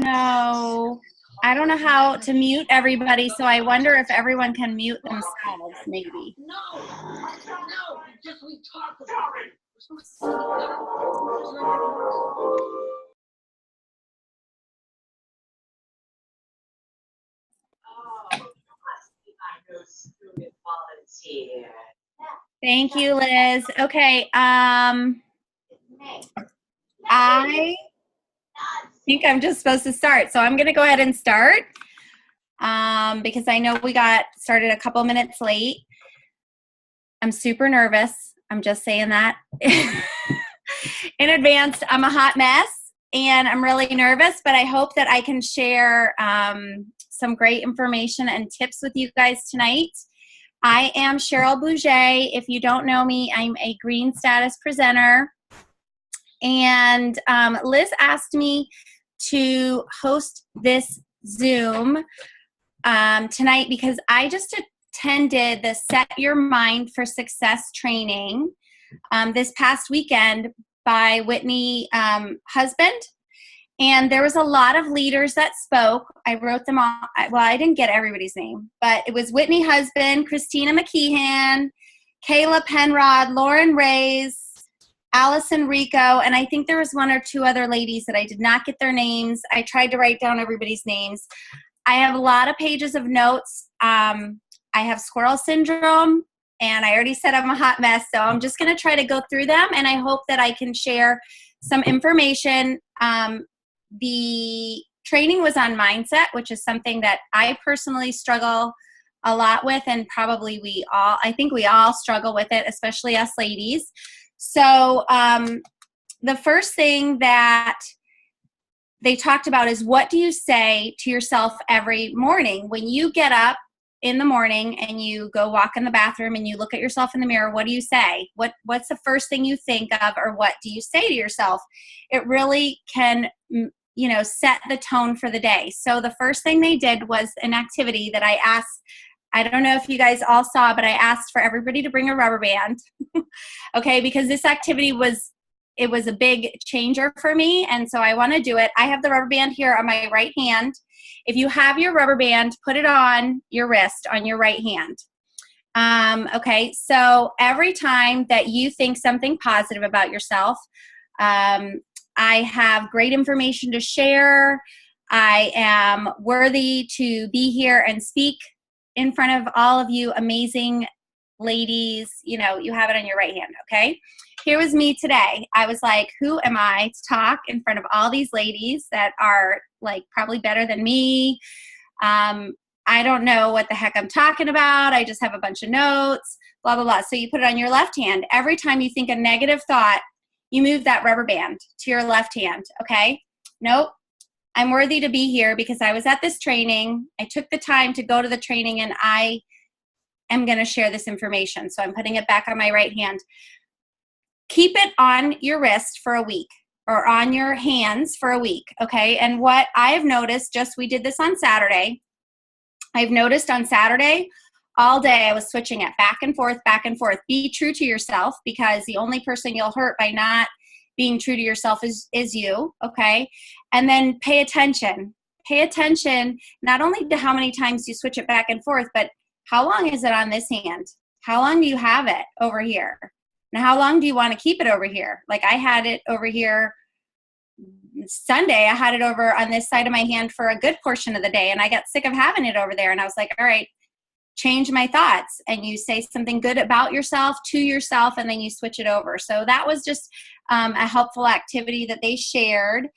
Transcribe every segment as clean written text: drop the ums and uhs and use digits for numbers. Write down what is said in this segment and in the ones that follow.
know. I don't know how to mute everybody, so I wonder if everyone can mute themselves, maybe. No, just we talk about it. Thank you, Liz. Okay, I think I'm just supposed to start, so I'm going to go ahead and start because I know we got started a couple minutes late. I'm super nervous. I'm just saying that in advance. I'm a hot mess and I'm really nervous, but I hope that I can share some great information and tips with you guys tonight. I am Cheryl Bougie. If you don't know me, I'm a green status presenter. And Liz asked me to host this Zoom tonight because I just attended the Set Your Mind for Success training this past weekend by Whitney Husband. And there was a lot of leaders that spoke. I wrote them all. Well, I didn't get everybody's name, but it was Whitney Husband, Christina McKeehan, Kayla Penrod, Lauren Reyes, Allison Rico, and I think there was one or two other ladies that I did not get their names. I tried to write down everybody's names. I have a lot of pages of notes. I have squirrel syndrome, and I already said I'm a hot mess, so I'm just going to try to go through them, and I hope that I can share some information. The training was on mindset, which is something that I personally struggle a lot with, and probably I think we all struggle with it, especially us ladies. So the first thing that they talked about is, what do you say to yourself every morning? When you get up in the morning and you go walk in the bathroom and you look at yourself in the mirror, what do you say? What's the first thing you think of, or what do you say to yourself? It really can, set the tone for the day. So the first thing they did was an activity that I asked. I don't know if you guys all saw, but I asked for everybody to bring a rubber band. Okay, because this activity was a big changer for me, and so I want to do it. I have the rubber band here on my right hand. If you have your rubber band, put it on your wrist on your right hand. Okay, so every time that you think something positive about yourself, I have great information to share. I am worthy to be here and speak in front of all of you amazing ladies. You have it on your right hand, okay? Here was me today. I was like, who am I to talk in front of all these ladies that are like probably better than me? I don't know what the heck I'm talking about. I just have a bunch of notes, blah, blah, blah. So you put it on your left hand. Every time you think a negative thought, you move that rubber band to your left hand, okay? Nope. I'm worthy to be here because I was at this training. I took the time to go to the training, and I am going to share this information. So I'm putting it back on my right hand. Keep it on your wrist for a week, or on your hands for a week, okay? And what I have noticed, we did this on Saturday. I've noticed on Saturday, all day I was switching it back and forth, back and forth. Be true to yourself, because the only person you'll hurt by not being true to yourself is you, okay? And then pay attention. Pay attention not only to how many times you switch it back and forth, but how long is it on this hand? How long do you have it over here? And how long do you want to keep it over here? Like I had it over here Sunday. I had it over on this side of my hand for a good portion of the day, and I got sick of having it over there. And I was like, all right, change my thoughts. And you say something good about yourself to yourself, and then you switch it over. So that was just a helpful activity that they shared.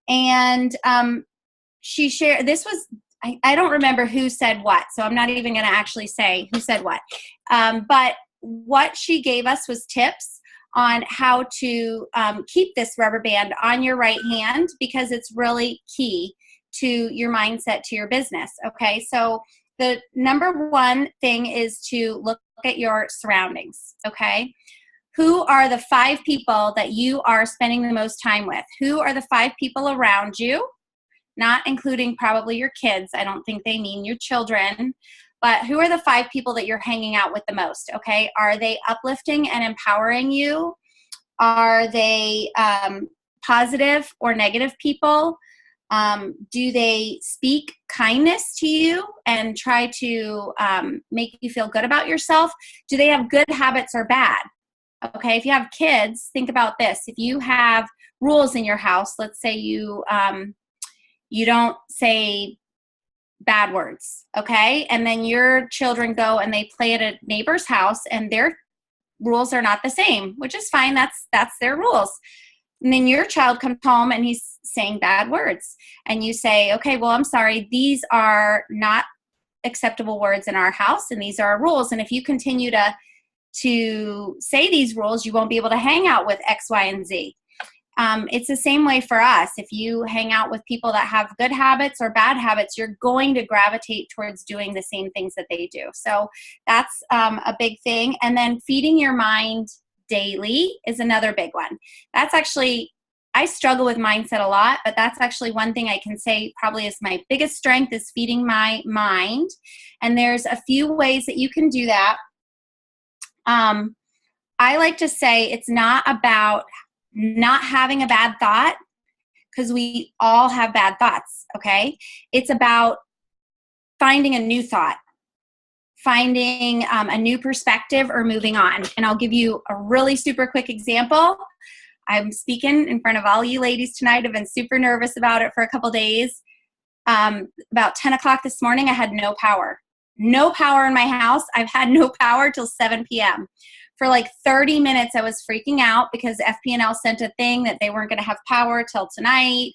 And she shared, this was, I don't remember who said what, so I'm not even going to actually say who said what. But what she gave us was tips on how to keep this rubber band on your right hand, because it's really key to your mindset, to your business. Okay, so the number one thing is to look at your surroundings. Okay, who are the 5 people that you are spending the most time with? Who are the 5 people around you? Not including probably your kids. I don't think they mean your children. But who are the 5 people that you're hanging out with the most? Okay, are they uplifting and empowering you? Are they positive or negative people? Do they speak kindness to you and try to make you feel good about yourself? Do they have good habits or bad? Okay, if you have kids, think about this. If you have rules in your house, let's say you don't say bad words, okay? And then your children go and they play at a neighbor's house and their rules are not the same, which is fine. That's their rules. And then your child comes home and he's saying bad words. And you say, okay, well, I'm sorry. These are not acceptable words in our house and these are our rules. And if you continue to say these rules, you won't be able to hang out with X, Y, and Z. It's the same way for us. If you hang out with people that have good habits or bad habits, you're going to gravitate towards doing the same things that they do. So that's a big thing. And then feeding your mind daily is another big one. That's actually, I struggle with mindset a lot, but that's actually one thing I can say probably is my biggest strength is feeding my mind. And there's a few ways that you can do that. I like to say it's not about not having a bad thought, because we all have bad thoughts, okay? It's about finding a new thought, finding a new perspective, or moving on. And I'll give you a really super quick example. I'm speaking in front of all you ladies tonight. I've been super nervous about it for a couple days. About 10 o'clock this morning, I had no power. No power in my house. I've had no power till 7 p.m. For like 30 minutes, I was freaking out because FP&L sent a thing that they weren't going to have power till tonight.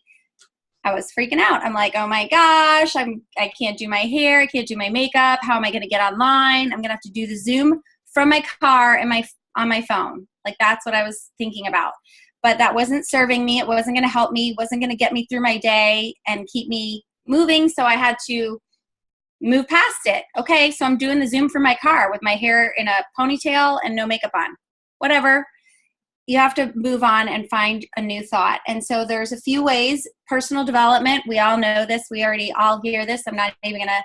I was freaking out. I'm like, oh my gosh, I can't do my hair. I can't do my makeup. How am I going to get online? I'm going to have to do the Zoom from my car and on my phone. Like that's what I was thinking about. But that wasn't serving me. It wasn't going to help me. It wasn't going to get me through my day and keep me moving. So I had to move past it. Okay, so I'm doing the Zoom from my car with my hair in a ponytail and no makeup on. Whatever. You have to move on and find a new thought. And so there's a few ways. Personal development, we all know this. We already all hear this. I'm not even going to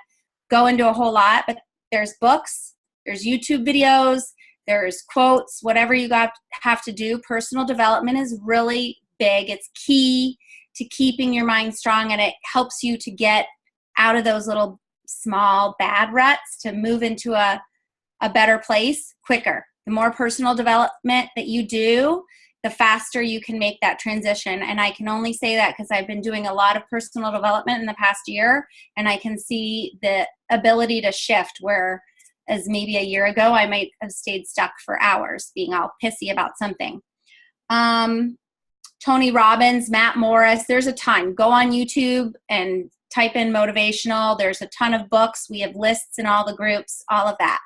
go into a whole lot, but there's books, there's YouTube videos, there's quotes, whatever you have to do. Personal development is really big. It's key to keeping your mind strong, and it helps you to get out of those little small bad ruts to move into a better place quicker. The more personal development that you do, the faster you can make that transition. And I can only say that because I've been doing a lot of personal development in the past year, and I can see the ability to shift, where as maybe a year ago, I might have stayed stuck for hours being all pissy about something. Tony Robbins, Matt Morris, there's a ton. Go on YouTube and type in motivational. There's a ton of books. We have lists in all the groups, all of that.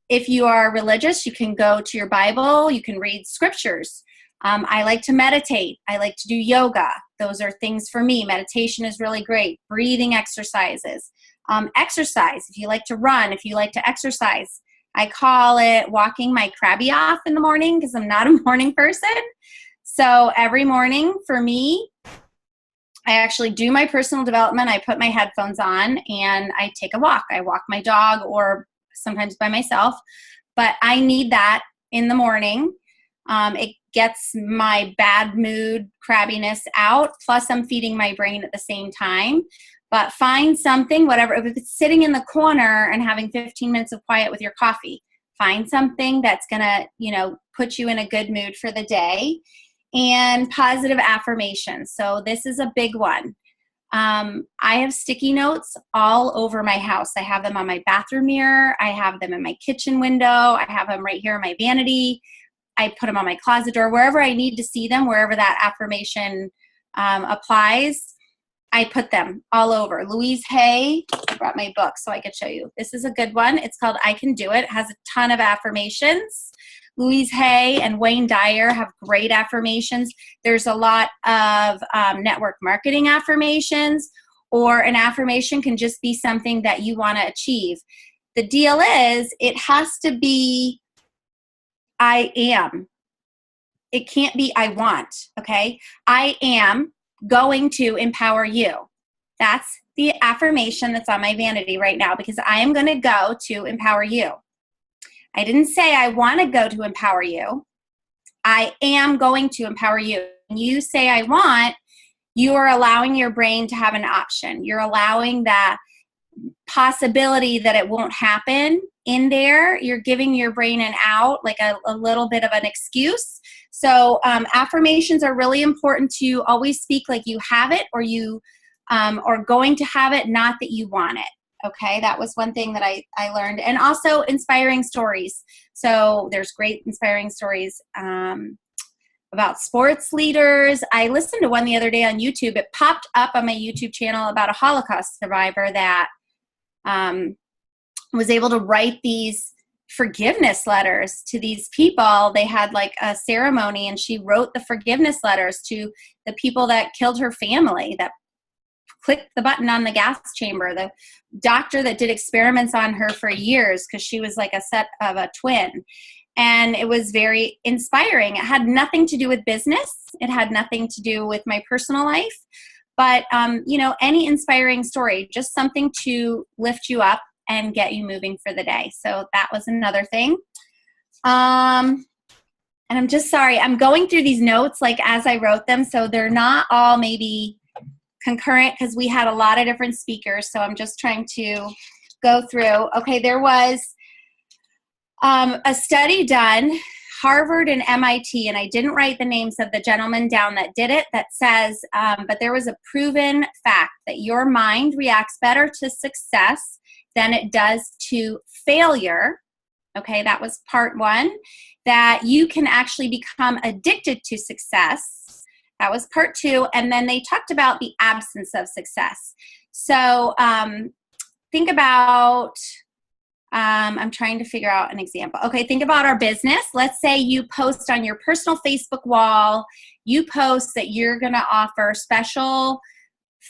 If you are religious, you can go to your Bible. You can read scriptures. I like to meditate. I like to do yoga. Those are things for me. Meditation is really great. Breathing exercises. Exercise. If you like to run, if you like to exercise, I call it walking my crabby off in the morning because I'm not a morning person. So every morning for me, I actually do my personal development. I put my headphones on and I take a walk. I walk my dog or sometimes by myself, but I need that in the morning. It gets my bad mood, crabbiness out. Plus I'm feeding my brain at the same time. But find something, whatever, if it's sitting in the corner and having 15 minutes of quiet with your coffee, find something that's gonna, put you in a good mood for the day. And positive affirmations. So this is a big one. I have sticky notes all over my house. I have them on my bathroom mirror. I have them in my kitchen window. I have them right here in my vanity. I put them on my closet door, wherever I need to see them, wherever that affirmation applies. I put them all over. Louise Hay, I brought my book so I could show you. This is a good one. It's called I Can Do It. It has a ton of affirmations. Louise Hay and Wayne Dyer have great affirmations. There's a lot of network marketing affirmations, or an affirmation can just be something that you want to achieve. The deal is it has to be I am. It can't be I want, okay? I am going to empower you. That's the affirmation that's on my vanity right now, because I am going to go to empower you. I didn't say I want to go to empower you. I am going to empower you. When you say I want, you are allowing your brain to have an option. You're allowing that possibility that it won't happen in there. You're giving your brain an out, like a little bit of an excuse. So affirmations are really important to always speak like you have it, or you are going to have it, not that you want it. Okay, that was one thing that I learned. And also inspiring stories. So there's great inspiring stories about sports leaders. I listened to one the other day on YouTube. It popped up on my YouTube channel about a Holocaust survivor that was able to write these forgiveness letters to these people. They had like a ceremony, and she wrote the forgiveness letters to the people that killed her family, that clicked the button on the gas chamber, the doctor that did experiments on her for years because she was like a set of a twin. And it was very inspiring. It had nothing to do with business. It had nothing to do with my personal life. But, you know, any inspiring story, just something to lift you up and get you moving for the day. So that was another thing. And I'm just sorry. I'm going through these notes like as I wrote them. So they're not all maybe concurrent because we had a lot of different speakers. So I'm just trying to go through. Okay, there was a study done, Harvard and MIT, and I didn't write the names of the gentlemen down that did it, that says, but there was a proven fact that your mind reacts better to success than it does to failure. Okay, that was part one. That you can actually become addicted to success. That was part two. And then they talked about the absence of success. So think about, I'm trying to figure out an example. Okay, think about our business. Let's say you post on your personal Facebook wall, you post that you're going to offer special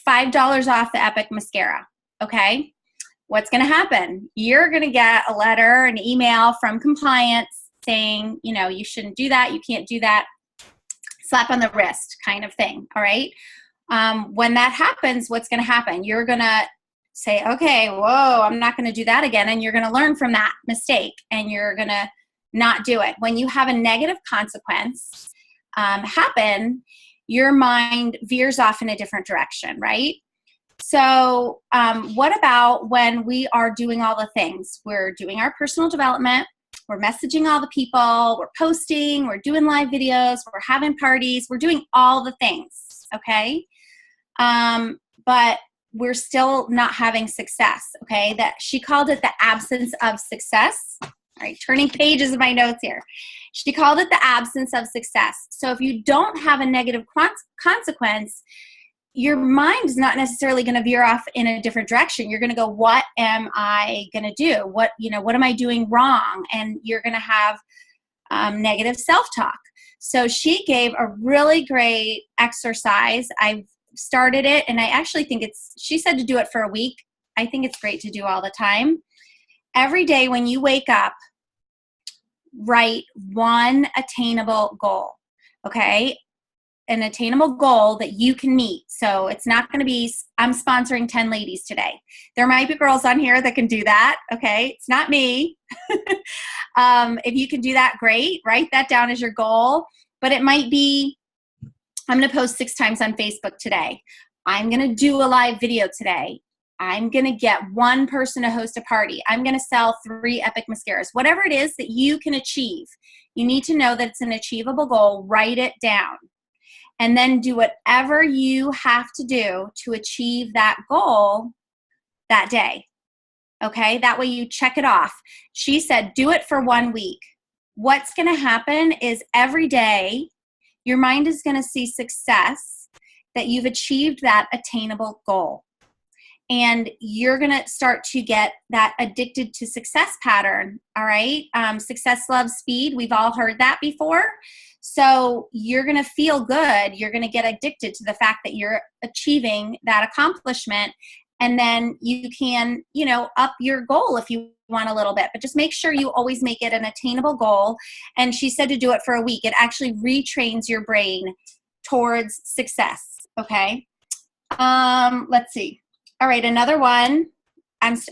$5 off the Epic mascara. Okay, what's going to happen? You're going to get a letter, an email from compliance saying, you know, you shouldn't do that. You can't do that. Slap on the wrist kind of thing. All right. When that happens, what's going to happen? You're going to say, okay, whoa, I'm not going to do that again. And you're going to learn from that mistake and you're going to not do it. When you have a negative consequence happen, your mind veers off in a different direction, right? So what about when we are doing all the things? We're doing our personal development, we're messaging all the people, we're posting, we're doing live videos, we're having parties, we're doing all the things, okay? But we're still not having success, okay? That she called it the absence of success. All right, turning pages of my notes here. She called it the absence of success. So if you don't have a negative consequence, your mind is not necessarily going to veer off in a different direction. You're going to go, what am I going to do? What am I doing wrong? And you're going to have negative self-talk. So she gave a really great exercise. I've started it, and I actually think she said to do it for a week. I think it's great to do all the time. Every day when you wake up, write one attainable goal, okay? An attainable goal that you can meet. So it's not going to be, I'm sponsoring 10 ladies today. There might be girls on here that can do that, okay? It's not me. If you can do that, great. Write that down as your goal. But it might be, I'm going to post 6 times on Facebook today. I'm going to do a live video today. I'm going to get one person to host a party. I'm going to sell 3 Epic mascaras. Whatever it is that you can achieve, you need to know that it's an achievable goal. Write it down. And then do whatever you have to do to achieve that goal that day. Okay? That way you check it off. She said, do it for 1 week. What's going to happen is every day, your mind is going to see success, that you've achieved that attainable goal. And you're going to start to get that addicted to success pattern, all right? Success loves speed. We've all heard that before. So you're going to feel good. You're going to get addicted to the fact that you're achieving that accomplishment. And then you can, up your goal if you want a little bit. But just make sure you always make it an attainable goal. And she said to do it for a week. It actually retrains your brain towards success, okay? Let's see. All right, another one.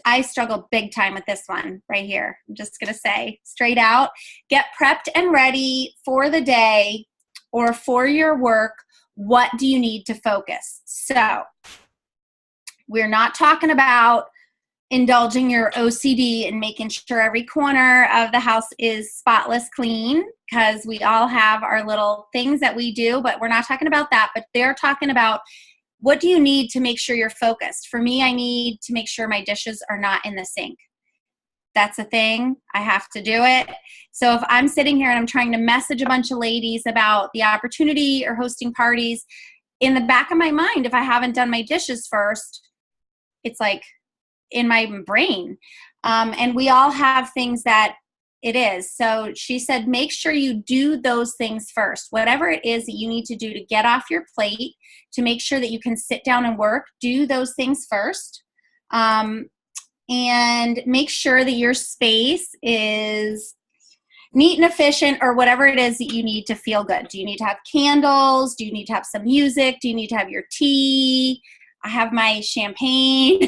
I struggle big time with this one right here. I'm just going to say straight out, get prepped and ready for the day or for your work what do you need to focus? So we're not talking about indulging your OCD and making sure every corner of the house is spotless clean, because we all have our little things that we do, but we're not talking about that. But they're talking about, what do you need to make sure you're focused? For me, I need to make sure my dishes are not in the sink. That's a thing. I have to do it. So if I'm sitting here and I'm trying to message a bunch of ladies about the opportunity or hosting parties, in the back of my mind, if I haven't done my dishes first, it's like in my brain. And we all have things that it is. So she said, make sure you do those things first. Whatever it is that you need to do to get off your plate, to make sure that you can sit down and work, do those things first. And make sure that your space is neat and efficient, or whatever it is that you need to feel good. Do you need to have candles? Do you need to have some music? Do you need to have your tea? I have my champagne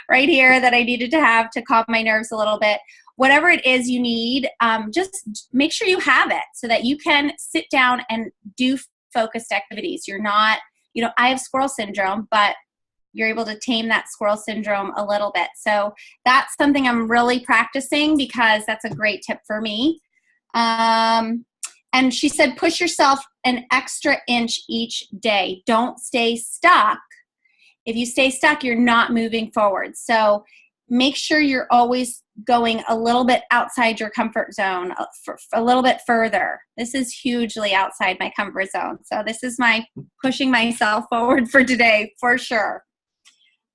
right here that I needed to have to calm my nerves a little bit. Whatever it is you need, just make sure you have it so that you can sit down and do focused activities. You're not, I have squirrel syndrome, but you're able to tame that squirrel syndrome a little bit. So that's something I'm really practicing, because that's a great tip for me. And she said, push yourself an extra inch each day. Don't stay stuck. If you stay stuck, you're not moving forward. So make sure you're always going a little bit outside your comfort zone, a little bit further. This is hugely outside my comfort zone. So this is my pushing myself forward for today, for sure.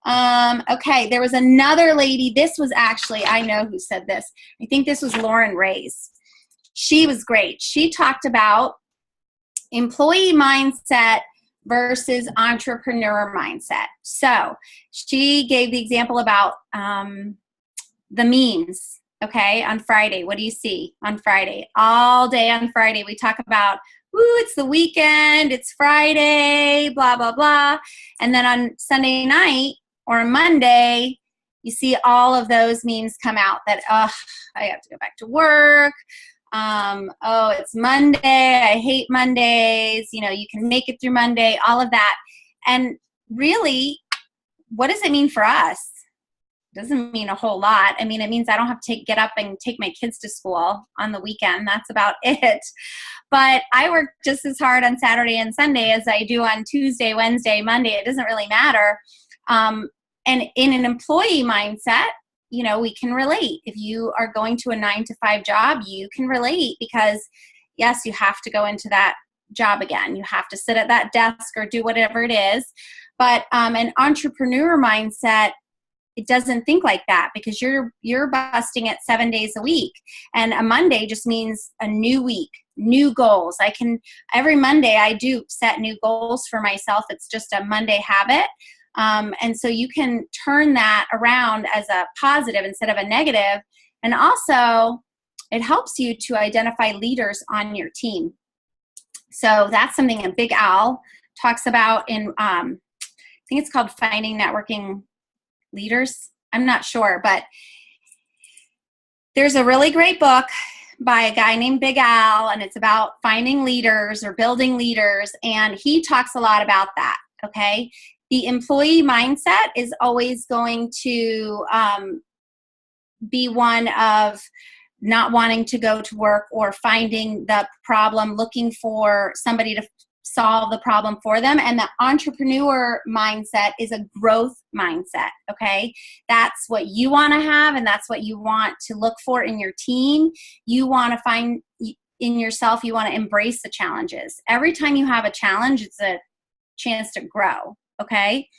Okay, there was another lady. This was actually, I know who said this. I think this was Lauren Ray's. She was great. She talked about employee mindset versus entrepreneur mindset. So she gave the example about the memes, okay, on Friday. What do you see on Friday? All day on Friday, we talk about, ooh, it's the weekend, it's Friday, blah, blah, blah. And then on Sunday night or Monday, you see all of those memes come out that, I have to go back to work. It's Monday. I hate Mondays. You can make it through Monday, all of that. And really, what does it mean for us? It doesn't mean a whole lot. I mean, it means I don't have to get up and take my kids to school on the weekend. That's about it. But I work just as hard on Saturday and Sunday as I do on Tuesday, Wednesday, Monday. It doesn't really matter. And in an employee mindset, we can relate. If you are going to a 9-to-5 job, you can relate, because yes, you have to go into that job again. You have to sit at that desk or do whatever it is. But an entrepreneur mindset, it doesn't think like that, because you're busting it 7 days a week. And a Monday just means a new week, new goals. Every Monday I do set new goals for myself. It's just a Monday habit. And so you can turn that around as a positive instead of a negative. And also, it helps you to identify leaders on your team. So that's something a Big Al talks about in, I think it's called Finding Networking Leaders. I'm not sure, but there's a really great book by a guy named Big Al, and it's about finding leaders or building leaders. And he talks a lot about that. Okay. The employee mindset is always going to be one of not wanting to go to work or finding the problem, looking for somebody to solve the problem for them. And the entrepreneur mindset is a growth mindset, okay? That's what you want to have, and that's what you want to look for in your team. You want to find in yourself, you want to embrace the challenges. Every time you have a challenge, it's a chance to grow. Okay.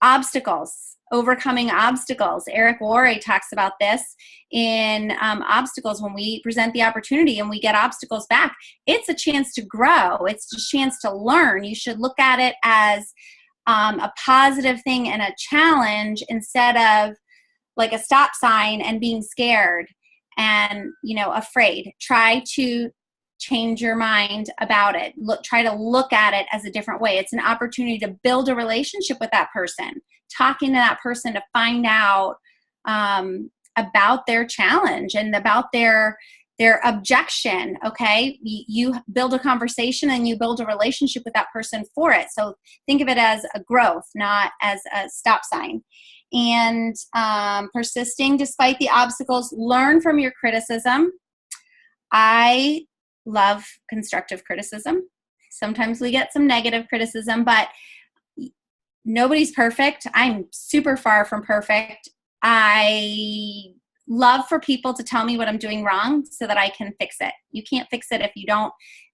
Obstacles, overcoming obstacles. Eric Worre talks about this in obstacles. When we present the opportunity and we get obstacles back, it's a chance to grow. It's a chance to learn. You should look at it as a positive thing and a challenge, instead of like a stop sign and being scared and, afraid. Try to change your mind about it. Try to look at it as a different way. It's an opportunity to build a relationship with that person, talking to that person to find out about their challenge and about their their objection, okay? You build a conversation and you build a relationship with that person for it. So think of it as a growth, not as a stop sign. And persisting despite the obstacles, learn from your criticism. I love constructive criticism. Sometimes we get some negative criticism, but nobody's perfect. I'm super far from perfect. I love for people to tell me what I'm doing wrong so that I can fix it. You can't fix it if you don't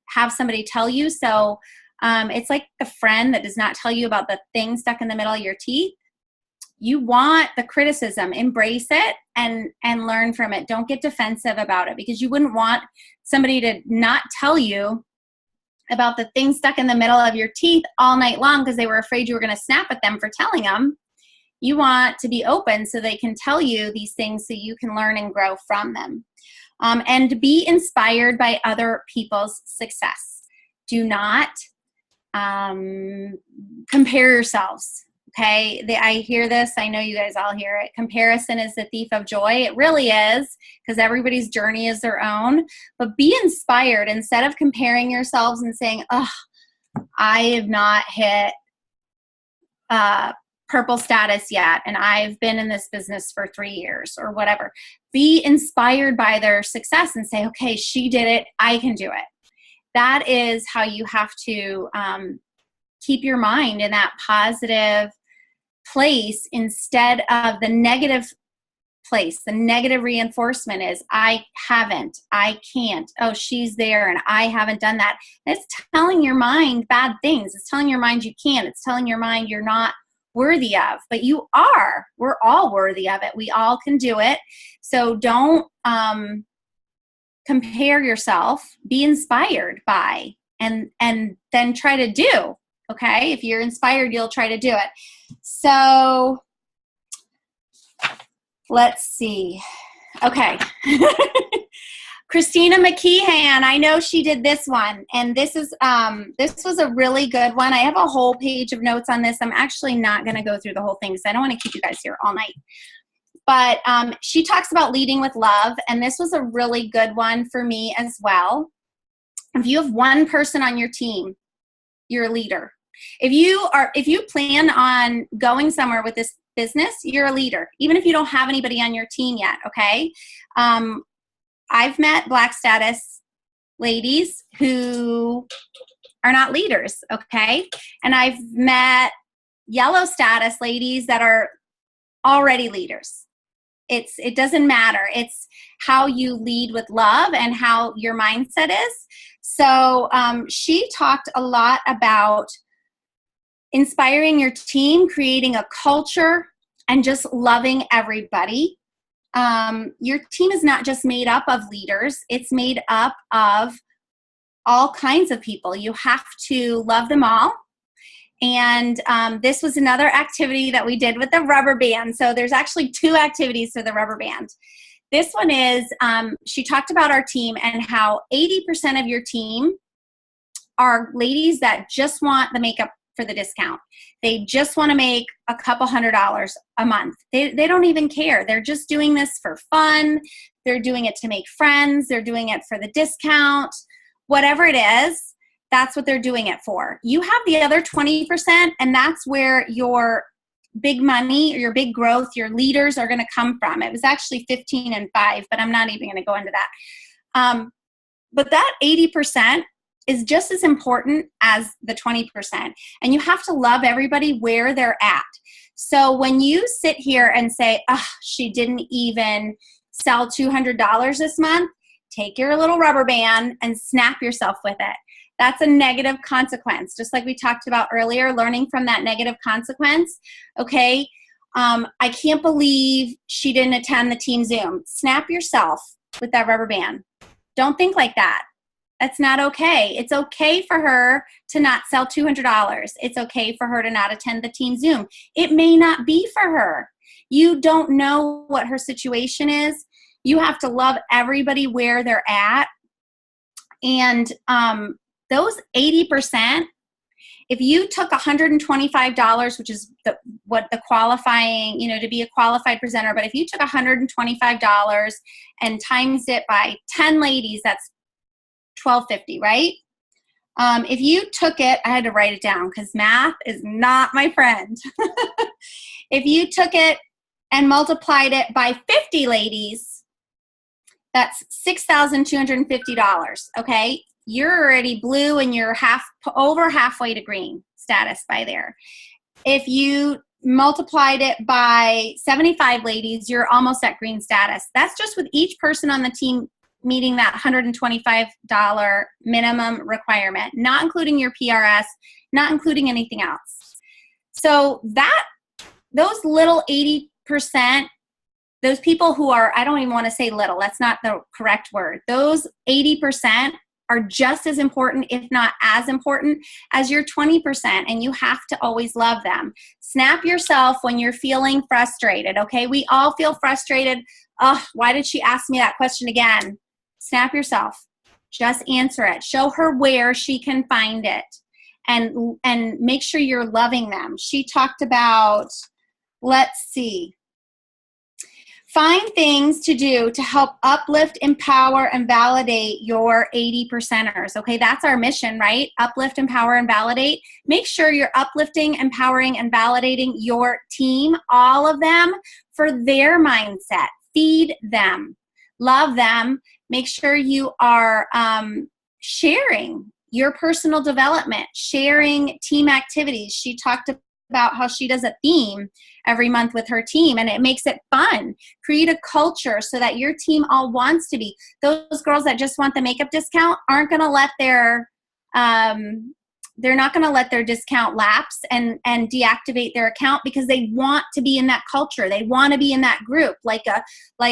have somebody tell you. So it's like a friend that does not tell you about the thing stuck in the middle of your teeth. You want the criticism, embrace it and learn from it. Don't get defensive about it, because you wouldn't want somebody to not tell you about the thing stuck in the middle of your teeth all night long because they were afraid you were going to snap at them for telling them. You want to be open so they can tell you these things so you can learn and grow from them. And be inspired by other people's success. Do not compare yourselves. Okay, I hear this. I know you guys all hear it. Comparison is the thief of joy. It really is, because everybody's journey is their own. But be inspired instead of comparing yourselves and saying, oh, I have not hit purple status yet, and I've been in this business for 3 years or whatever. Be inspired by their success and say, okay, she did it. I can do it. That is how you have to keep your mind in that positive place instead of the negative place. The negative reinforcement is, I haven't, I can't, oh, she's there and I haven't done that. It's telling your mind bad things. It's telling your mind you can't. It's telling your mind you're not worthy of, but you are. We're all worthy of it. We all can do it. So don't compare yourself. Be inspired by and then try to do. Okay, if you're inspired, you'll try to do it. So let's see. Okay. Christina McKeehan, I know she did this one, and this was a really good one. I have a whole page of notes on this. I'm actually not going to go through the whole thing because I don't want to keep you guys here all night. But she talks about leading with love, and this was a really good one for me as well. If you have one person on your team, you're a leader. If you plan on going somewhere with this business, you're a leader, even if you don't have anybody on your team yet. Okay. I've met Black status ladies who are not leaders. Okay. And I've met yellow status ladies that are already leaders. It doesn't matter. It's how you lead with love and how your mindset is. So she talked a lot about inspiring your team, creating a culture, and just loving everybody. Your team is not just made up of leaders. It's made up of all kinds of people. You have to love them all. And this was another activity that we did with the rubber band. So there's actually 2 activities for the rubber band. This one is, she talked about our team and how 80% of your team are ladies that just want the makeup for the discount. They just want to make a couple $100 a month. They don't even care. They're just doing this for fun. They're doing it to make friends. They're doing it for the discount. Whatever it is, that's what they're doing it for. You have the other 20%, and that's where your big money or your big growth, your leaders are going to come from. It was actually 15 and 5, but I'm not even going to go into that. But that 80% is just as important as the 20%. And you have to love everybody where they're at. So when you sit here and say, oh, she didn't even sell $200 this month, take your little rubber band and snap yourself with it. That's a negative consequence. Just like we talked about earlier, learning from that negative consequence. Okay, I can't believe she didn't attend the team Zoom. Snap yourself with that rubber band. Don't think like that. That's not okay. It's okay for her to not sell $200. It's okay for her to not attend the team Zoom. It may not be for her. You don't know what her situation is. You have to love everybody where they're at. And those 80%, if you took $125, which is what the qualifying, to be a qualified presenter, but if you took $125 and times it by 10 ladies, that's $1,250, right? If you took it, I had to write it down because math is not my friend. If you took it and multiplied it by 50 ladies, that's $6,250, okay? You're already blue and you're over halfway to green status by there. If you multiplied it by 75 ladies, you're almost at green status. That's just with each person on the team meeting that $125 minimum requirement, not including your PRS, not including anything else. So those little 80%, those people who are, I don't even want to say little, that's not the correct word. Those 80% are just as important, if not as important, as your 20%, and you have to always love them. Snap yourself when you're feeling frustrated, okay? We all feel frustrated. Oh, why did she ask me that question again? Snap yourself. Just answer it. Show her where she can find it, and make sure you're loving them. She talked about, let's see, find things to do to help uplift, empower, and validate your 80%ers. Okay, that's our mission, right? Uplift, empower, and validate. Make sure you're uplifting, empowering, and validating your team, all of them, for their mindset. Feed them. Love them. Make sure you are sharing your personal development, sharing team activities. She talked about how she does a theme every month with her team, and it makes it fun. Create a culture so that your team all wants to be. Those girls that just want the makeup discount aren't going to let they're not going to let their discount lapse and deactivate their account, because they want to be in that culture. They want to be in that group, like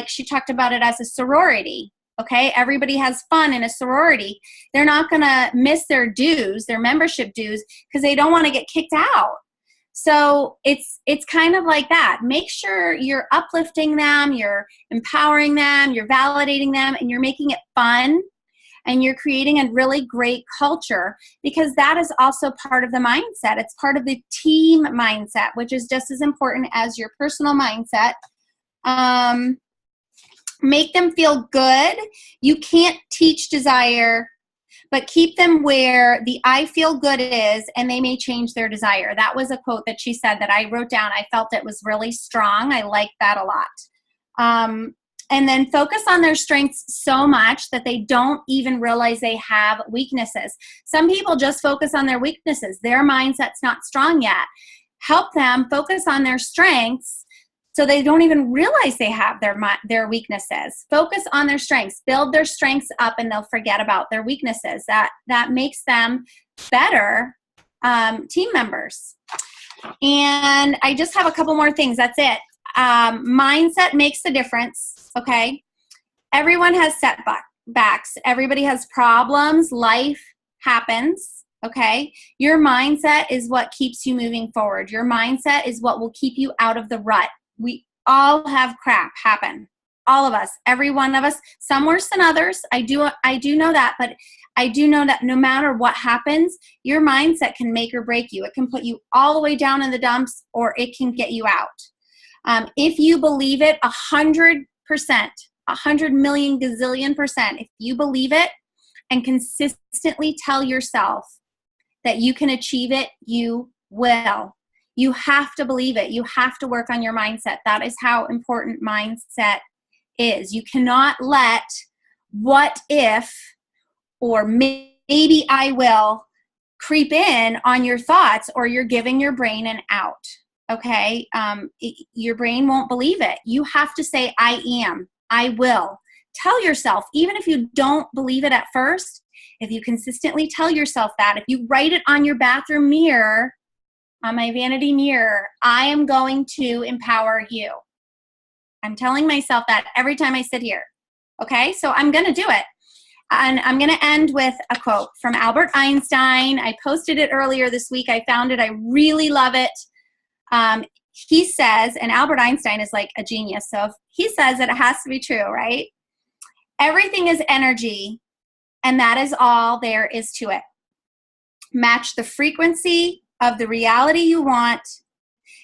she talked about it as a sorority. Okay, everybody has fun in a sorority. They're not going to miss their dues, their membership dues, because they don't want to get kicked out. So it's kind of like that. Make sure you're uplifting them, you're empowering them, you're validating them, and you're making it fun, and you're creating a really great culture, because that is also part of the mindset. It's part of the team mindset, which is just as important as your personal mindset. Make them feel good. You can't teach desire, but keep them where the I feel good is, and they may change their desire. That was a quote that she said that I wrote down. I felt it was really strong. I like that a lot. And then focus on their strengths so much that they don't even realize they have weaknesses. Some people just focus on their weaknesses. Their mindset's not strong yet. Help them focus on their strengths so they don't even realize they have their weaknesses. Focus on their strengths. Build their strengths up, and they'll forget about their weaknesses. That makes them better team members. And I just have a couple more things. That's it. Mindset makes the difference, okay? Everyone has setbacks. Everybody has problems. Life happens, okay? Your mindset is what keeps you moving forward. Your mindset is what will keep you out of the rut. We all have crap happen. All of us, every one of us, some worse than others. I do know that, but I do know that no matter what happens, your mindset can make or break you. It can put you all the way down in the dumps, or it can get you out. If you believe it 100%, 100 million gazillion %, if you believe it and consistently tell yourself that you can achieve it, you will. You have to believe it. You have to work on your mindset. That is how important mindset is. You cannot let what if or maybe I will creep in on your thoughts, or you're giving your brain an out. Okay? Your brain won't believe it. You have to say, I am. I will. Tell yourself, even if you don't believe it at first, if you consistently tell yourself that, if you write it on your bathroom mirror, on my vanity mirror, I am going to empower you. I'm telling myself that every time I sit here. Okay? So I'm going to do it. And I'm going to end with a quote from Albert Einstein. I posted it earlier this week. I found it. I really love it. He says, and Albert Einstein is like a genius, so if he says it, it has to be true, right? Everything is energy, and that is all there is to it. match the frequency of the reality you want,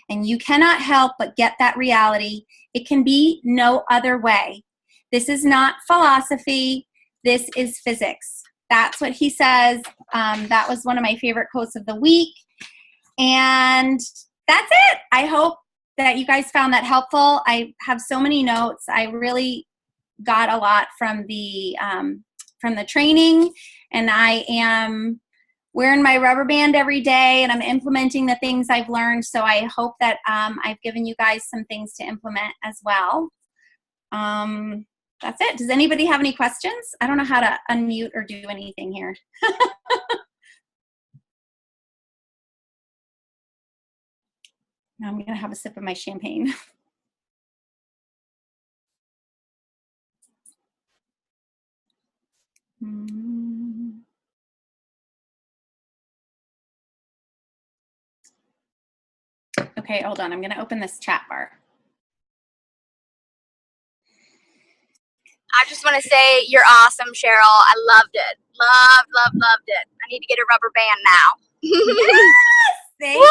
and you cannot help but get that reality. It can be no other way. This is not philosophy. This is physics. That's what he says. That was one of my favorite quotes of the week. And that's it. I hope that you guys found that helpful. I have so many notes. I really got a lot from the training, and I am wearing my rubber band every day, and I'm implementing the things I've learned. So I hope that I've given you guys some things to implement as well. That's it. Does anybody have any questions? I don't know how to unmute or do anything here. Now I'm going to have a sip of my champagne. Okay, hold on. I'm going to open this chat bar. I just want to say you're awesome, Cheryl. I loved it. Loved it. I need to get a rubber band now. Yes! Thank you.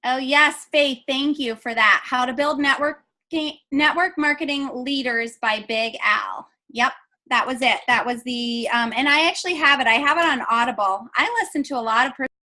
Oh, yes, Faith, thank you for that. How to Build Network Marketing Leaders by Big Al. Yep, that was it. That was the, and I actually have it. I have it on Audible. I listen to a lot of